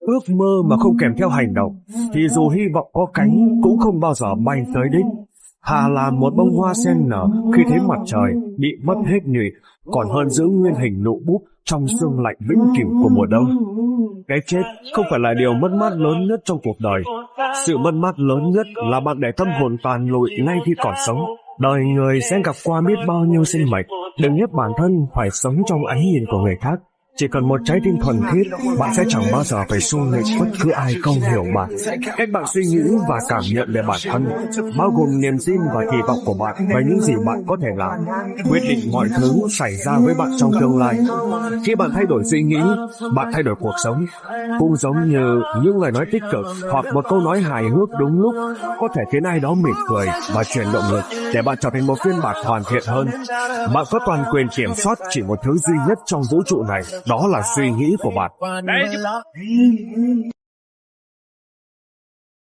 Ước mơ mà không kèm theo hành động thì dù hy vọng có cánh cũng không bao giờ bay tới đích. Thà là một bông hoa sen nở khi thấy mặt trời bị mất hết nhụy, còn hơn giữ nguyên hình nụ búp trong sương lạnh vĩnh cửu của mùa đông. Cái chết không phải là điều mất mát lớn nhất trong cuộc đời. Sự mất mát lớn nhất là bạn để tâm hồn tàn lụi ngay khi còn sống. Đời người sẽ gặp qua biết bao nhiêu sinh mệnh. Đừng ép bản thân phải sống trong ánh nhìn của người khác. Chỉ cần một trái tim thuần khiết, bạn sẽ chẳng bao giờ phải xô nghịch bất cứ ai không hiểu bạn. Cách bạn suy nghĩ và cảm nhận về bản thân, bao gồm niềm tin và kỳ vọng của bạn và những gì bạn có thể làm, quyết định mọi thứ xảy ra với bạn trong tương lai. Khi bạn thay đổi suy nghĩ, bạn thay đổi cuộc sống. Cũng giống như những lời nói tích cực hoặc một câu nói hài hước đúng lúc có thể khiến ai đó mỉm cười và truyền động lực để bạn trở thành một phiên bản hoàn thiện hơn. Bạn có toàn quyền kiểm soát chỉ một thứ duy nhất trong vũ trụ này, đó là suy nghĩ của bạn.